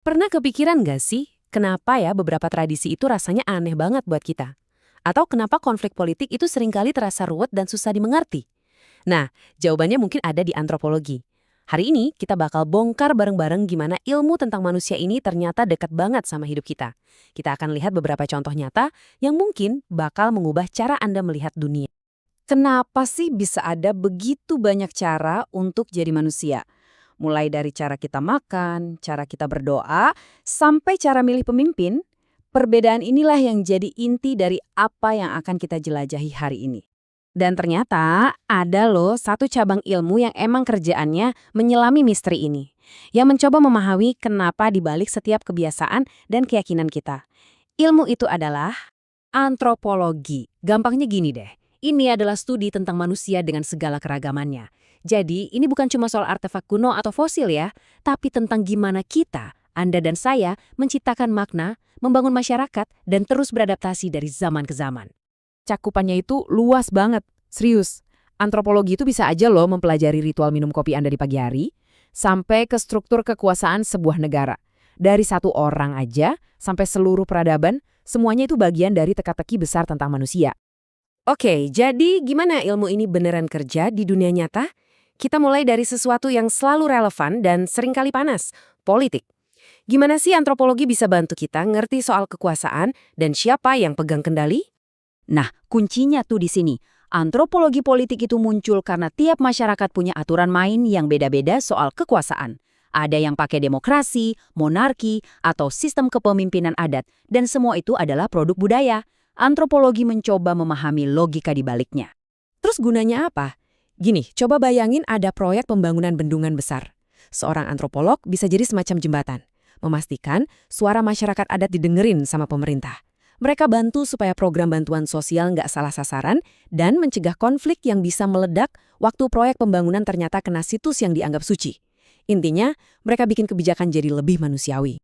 Pernah kepikiran nggak sih, kenapa ya beberapa tradisi itu rasanya aneh banget buat kita? Atau kenapa konflik politik itu seringkali terasa ruwet dan susah dimengerti? Nah, jawabannya mungkin ada di antropologi. Hari ini kita bakal bongkar bareng-bareng gimana ilmu tentang manusia ini ternyata dekat banget sama hidup kita. Kita akan lihat beberapa contoh nyata yang mungkin bakal mengubah cara Anda melihat dunia. Kenapa sih bisa ada begitu banyak cara untuk jadi manusia? Mulai dari cara kita makan, cara kita berdoa, sampai cara milih pemimpin, perbedaan inilah yang jadi inti dari apa yang akan kita jelajahi hari ini. Dan ternyata ada loh satu cabang ilmu yang emang kerjaannya menyelami misteri ini. Yang mencoba memahami kenapa dibalik setiap kebiasaan dan keyakinan kita. Ilmu itu adalah antropologi. Gampangnya gini deh. Ini adalah studi tentang manusia dengan segala keragamannya. Jadi, ini bukan cuma soal artefak kuno atau fosil ya, tapi tentang gimana kita, Anda dan saya, menciptakan makna, membangun masyarakat, dan terus beradaptasi dari zaman ke zaman. Cakupannya itu luas banget, serius. Antropologi itu bisa aja loh mempelajari ritual minum kopi Anda di pagi hari, sampai ke struktur kekuasaan sebuah negara. Dari satu orang aja, sampai seluruh peradaban, semuanya itu bagian dari teka-teki besar tentang manusia. Oke, jadi gimana ilmu ini beneran kerja di dunia nyata? Kita mulai dari sesuatu yang selalu relevan dan seringkali panas, politik. Gimana sih antropologi bisa bantu kita ngerti soal kekuasaan dan siapa yang pegang kendali? Nah, kuncinya tuh di sini. Antropologi politik itu muncul karena tiap masyarakat punya aturan main yang beda-beda soal kekuasaan. Ada yang pakai demokrasi, monarki, atau sistem kepemimpinan adat, dan semua itu adalah produk budaya. Antropologi mencoba memahami logika di baliknya. Terus gunanya apa? Gini, coba bayangin ada proyek pembangunan bendungan besar. Seorang antropolog bisa jadi semacam jembatan, memastikan suara masyarakat adat didengerin sama pemerintah. Mereka bantu supaya program bantuan sosial nggak salah sasaran dan mencegah konflik yang bisa meledak waktu proyek pembangunan ternyata kena situs yang dianggap suci. Intinya, mereka bikin kebijakan jadi lebih manusiawi.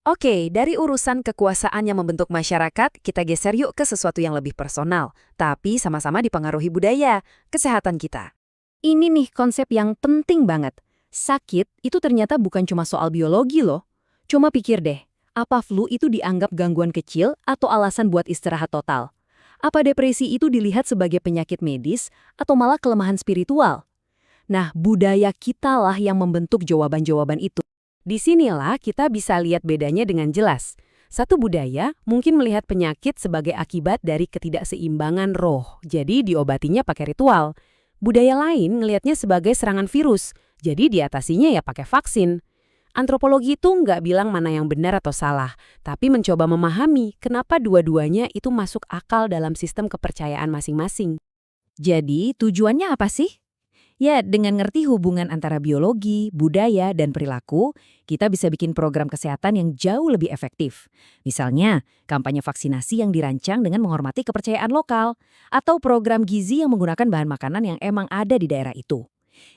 Oke, dari urusan kekuasaan yang membentuk masyarakat, kita geser yuk ke sesuatu yang lebih personal, tapi sama-sama dipengaruhi budaya, kesehatan kita. Ini nih konsep yang penting banget. Sakit itu ternyata bukan cuma soal biologi loh. Cuma pikir deh, apa flu itu dianggap gangguan kecil atau alasan buat istirahat total? Apa depresi itu dilihat sebagai penyakit medis atau malah kelemahan spiritual? Nah, budaya kita lah yang membentuk jawaban-jawaban itu. Disinilah kita bisa lihat bedanya dengan jelas. Satu budaya mungkin melihat penyakit sebagai akibat dari ketidakseimbangan roh, jadi diobatinya pakai ritual. Budaya lain ngelihatnya sebagai serangan virus, jadi diatasinya ya pakai vaksin. Antropologi itu nggak bilang mana yang benar atau salah, tapi mencoba memahami kenapa dua-duanya itu masuk akal dalam sistem kepercayaan masing-masing. Jadi tujuannya apa sih? Ya, dengan ngerti hubungan antara biologi, budaya, dan perilaku, kita bisa bikin program kesehatan yang jauh lebih efektif. Misalnya, kampanye vaksinasi yang dirancang dengan menghormati kepercayaan lokal, atau program gizi yang menggunakan bahan makanan yang emang ada di daerah itu.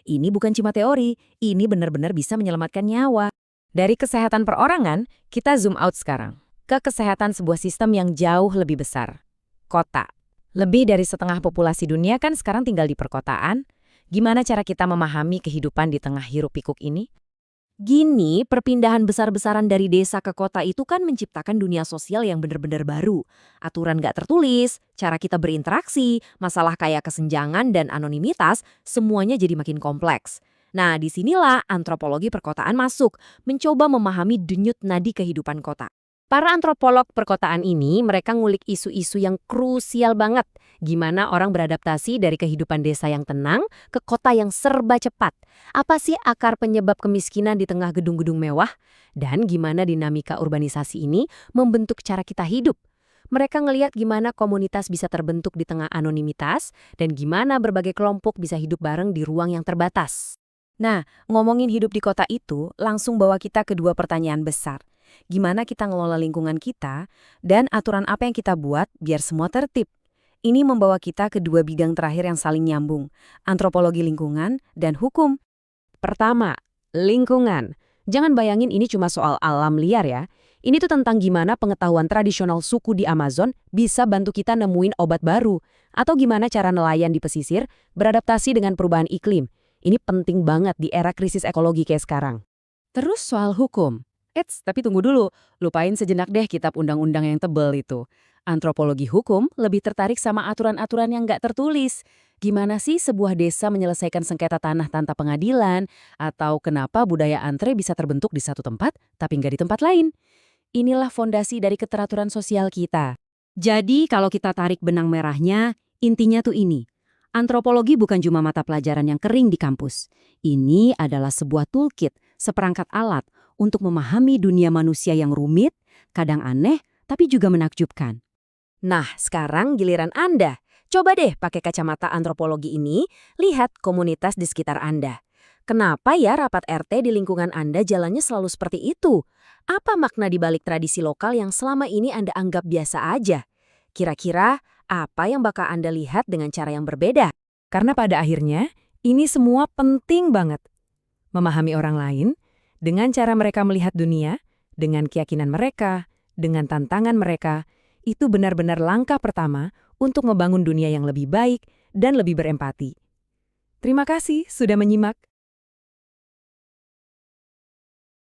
Ini bukan cuma teori, ini benar-benar bisa menyelamatkan nyawa. Dari kesehatan perorangan, kita zoom out sekarang, ke kesehatan sebuah sistem yang jauh lebih besar. Kota. Lebih dari setengah populasi dunia kan sekarang tinggal di perkotaan. Gimana cara kita memahami kehidupan di tengah hiruk-pikuk ini? Gini, perpindahan besar-besaran dari desa ke kota itu kan menciptakan dunia sosial yang benar-benar baru. Aturan nggak tertulis, cara kita berinteraksi, masalah kayak kesenjangan dan anonimitas, semuanya jadi makin kompleks. Nah, disinilah antropologi perkotaan masuk, mencoba memahami denyut nadi kehidupan kota. Para antropolog perkotaan ini, mereka ngulik isu-isu yang krusial banget. Gimana orang beradaptasi dari kehidupan desa yang tenang ke kota yang serba cepat. Apa sih akar penyebab kemiskinan di tengah gedung-gedung mewah? Dan gimana dinamika urbanisasi ini membentuk cara kita hidup? Mereka ngelihat gimana komunitas bisa terbentuk di tengah anonimitas dan gimana berbagai kelompok bisa hidup bareng di ruang yang terbatas. Nah, ngomongin hidup di kota itu langsung bawa kita ke dua pertanyaan besar. Gimana kita ngelola lingkungan kita, dan aturan apa yang kita buat biar semua tertib. Ini membawa kita ke dua bidang terakhir yang saling nyambung, antropologi lingkungan dan hukum. Pertama, lingkungan. Jangan bayangin ini cuma soal alam liar ya. Ini tuh tentang gimana pengetahuan tradisional suku di Amazon bisa bantu kita nemuin obat baru, atau gimana cara nelayan di pesisir beradaptasi dengan perubahan iklim. Ini penting banget di era krisis ekologi kayak sekarang. Terus soal hukum. Eits, tapi tunggu dulu. Lupain sejenak deh kitab undang-undang yang tebel itu. Antropologi hukum lebih tertarik sama aturan-aturan yang nggak tertulis. Gimana sih sebuah desa menyelesaikan sengketa tanah tanpa pengadilan? Atau kenapa budaya antre bisa terbentuk di satu tempat, tapi nggak di tempat lain? Inilah fondasi dari keteraturan sosial kita. Jadi kalau kita tarik benang merahnya, intinya tuh ini. Antropologi bukan cuma mata pelajaran yang kering di kampus. Ini adalah sebuah toolkit, seperangkat alat untuk memahami dunia manusia yang rumit, kadang aneh, tapi juga menakjubkan. Nah, sekarang giliran Anda. Coba deh pakai kacamata antropologi ini, lihat komunitas di sekitar Anda. Kenapa ya rapat RT di lingkungan Anda jalannya selalu seperti itu? Apa makna di balik tradisi lokal yang selama ini Anda anggap biasa aja? Kira-kira apa yang bakal Anda lihat dengan cara yang berbeda? Karena pada akhirnya, ini semua penting banget. Memahami orang lain, dengan cara mereka melihat dunia, dengan keyakinan mereka, dengan tantangan mereka, itu benar-benar langkah pertama untuk membangun dunia yang lebih baik dan lebih berempati. Terima kasih sudah menyimak.